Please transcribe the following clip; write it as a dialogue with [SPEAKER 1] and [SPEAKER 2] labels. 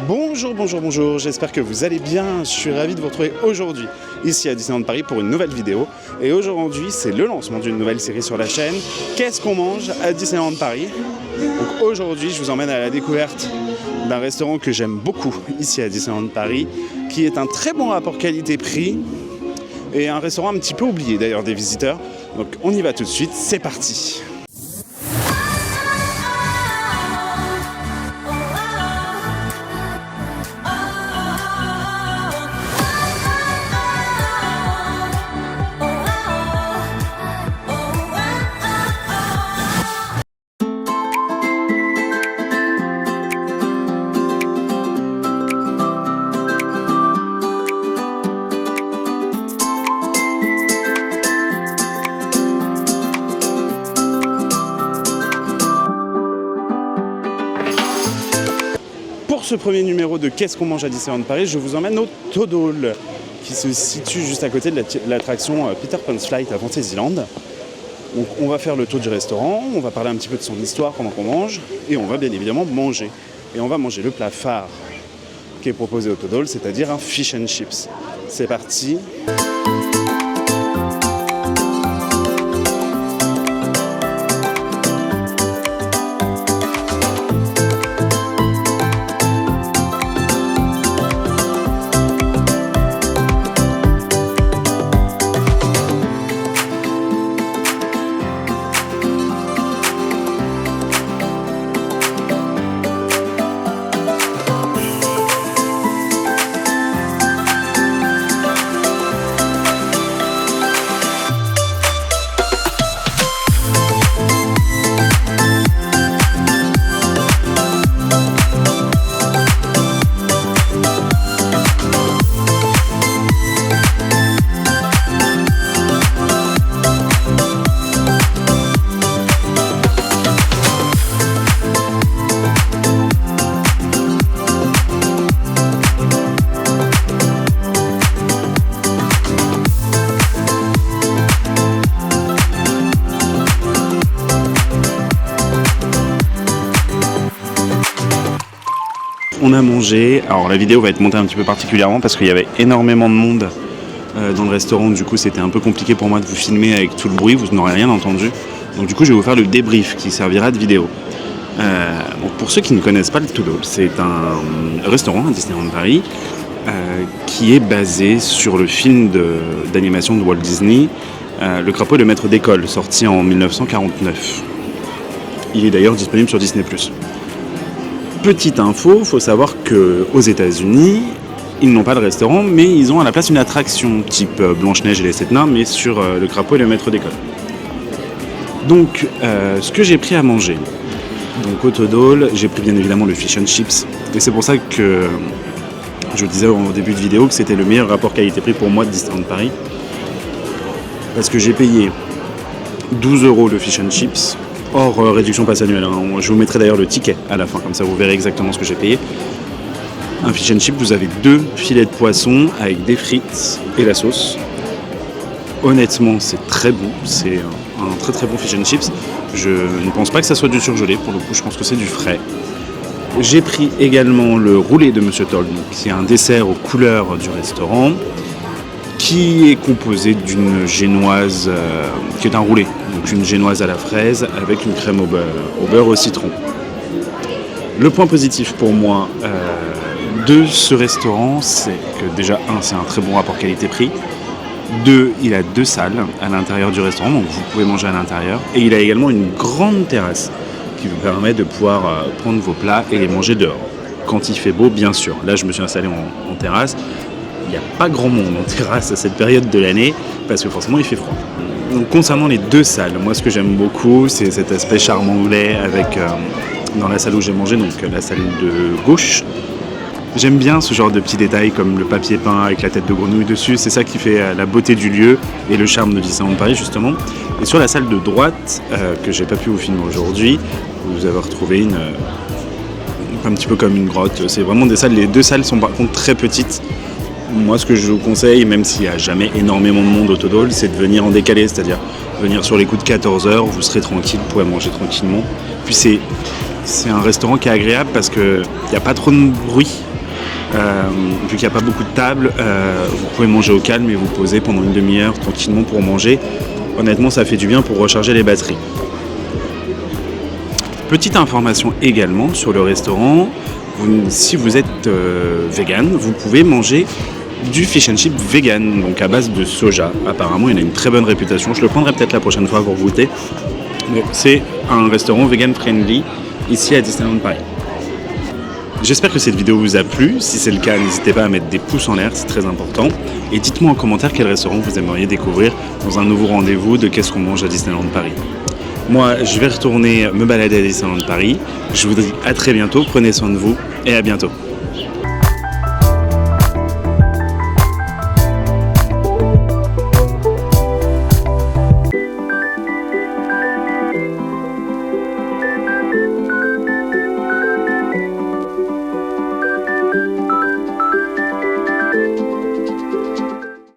[SPEAKER 1] Bonjour, j'espère que vous allez bien. Je suis ravi de vous retrouver aujourd'hui ici à Disneyland Paris pour une nouvelle vidéo. Et aujourd'hui, c'est le lancement d'une nouvelle série sur la chaîne. Qu'est-ce qu'on mange à Disneyland Paris? Donc aujourd'hui, je vous emmène à la découverte d'un restaurant que j'aime beaucoup ici à Disneyland Paris, qui est un très bon rapport qualité-prix et un restaurant un petit peu oublié d'ailleurs des visiteurs. Donc on y va tout de suite, c'est parti. Pour ce premier numéro de Qu'est-ce qu'on mange à Disneyland Paris, je vous emmène au Toad Hall, qui se situe juste à côté de l'attraction Peter Pan's Flight à Fantasyland. Donc on va faire le tour du restaurant, on va parler un petit peu de son histoire pendant qu'on mange, et on va bien évidemment manger. Et on va manger le plat phare qui est proposé au Toad Hall, c'est-à-dire un fish and chips. C'est parti. On a mangé, alors la vidéo va être montée un petit peu particulièrement parce qu'il y avait énormément de monde dans le restaurant, du coup c'était un peu compliqué pour moi de vous filmer avec tout le bruit, vous n'aurez rien entendu. Donc du coup je vais vous faire le débrief qui servira de vidéo. Donc pour ceux qui ne connaissent pas le Toad Hall, c'est un restaurant à Disneyland Paris qui est basé sur le film d'animation de Walt Disney, Le Crapaud et le Maître d'école, sorti en 1949. Il est d'ailleurs disponible sur Disney+. Petite info, il faut savoir qu'aux États-Unis, ils n'ont pas de restaurant, mais ils ont à la place une attraction type Blanche-Neige et les 7 nains, mais sur le Crapaud et le Maître d'école. Donc, ce que j'ai pris à manger, donc au Toad Hall, j'ai pris bien évidemment le fish and chips, et c'est pour ça que je vous disais au début de vidéo que c'était le meilleur rapport qualité-prix pour moi de Disneyland Paris, parce que j'ai payé 12 € le fish and chips, hors réduction passe annuelle. Je vous mettrai d'ailleurs le ticket à la fin, comme ça vous verrez exactement ce que j'ai payé. Un fish and chip, vous avez 2 filets de poisson avec des frites et la sauce. Honnêtement, c'est très bon. C'est un très très bon fish and chips. Je ne pense pas que ça soit du surgelé, pour le coup, je pense que c'est du frais. J'ai pris également le roulé de Monsieur Todd, qui est un dessert aux couleurs du restaurant, qui est composé d'une génoise, qui est un roulé, donc une génoise à la fraise avec une crème au beurre au citron. Le point positif pour moi de ce restaurant, c'est que déjà, c'est un très bon rapport qualité-prix. 2, il a 2 salles à l'intérieur du restaurant, donc vous pouvez manger à l'intérieur. Et il a également une grande terrasse qui vous permet de pouvoir prendre vos plats et les manger dehors. Quand il fait beau, bien sûr. Là, je me suis installé en terrasse. Il n'y a pas grand monde en terrasse à cette période de l'année parce que forcément il fait froid. Donc concernant les 2 salles, moi ce que j'aime beaucoup c'est cet aspect charme anglais avec dans la salle où j'ai mangé, donc la salle de gauche. J'aime bien ce genre de petits détails comme le papier peint avec la tête de grenouille dessus, c'est ça qui fait la beauté du lieu et le charme de Disneyland Paris justement. Et sur la salle de droite, que j'ai pas pu vous filmer aujourd'hui, vous avez retrouvé un petit peu comme une grotte, c'est vraiment des salles, les 2 salles sont par contre très petites. Moi, ce que je vous conseille, même s'il n'y a jamais énormément de monde au Toad Hall, c'est de venir en décalé, c'est-à-dire venir sur les coups de 14h, vous serez tranquille, vous pourrez manger tranquillement. Puis c'est c'est un restaurant qui est agréable parce qu'il n'y a pas trop de bruit. Vu qu'il n'y a pas beaucoup de tables, vous pouvez manger au calme et vous poser pendant une demi-heure tranquillement pour manger. Honnêtement, ça fait du bien pour recharger les batteries. Petite information également sur le restaurant, si vous êtes vegan, vous pouvez manger du fish and chip vegan, donc à base de soja. Apparemment, il a une très bonne réputation. Je le prendrai peut-être la prochaine fois pour goûter. Bon, c'est un restaurant vegan friendly ici à Disneyland Paris. J'espère que cette vidéo vous a plu. Si c'est le cas, n'hésitez pas à mettre des pouces en l'air, c'est très important. Et dites-moi en commentaire quel restaurant vous aimeriez découvrir dans un nouveau rendez-vous de Qu'est-ce qu'on mange à Disneyland Paris. Moi, je vais retourner me balader à Disneyland Paris. Je vous dis à très bientôt, prenez soin de vous et à bientôt.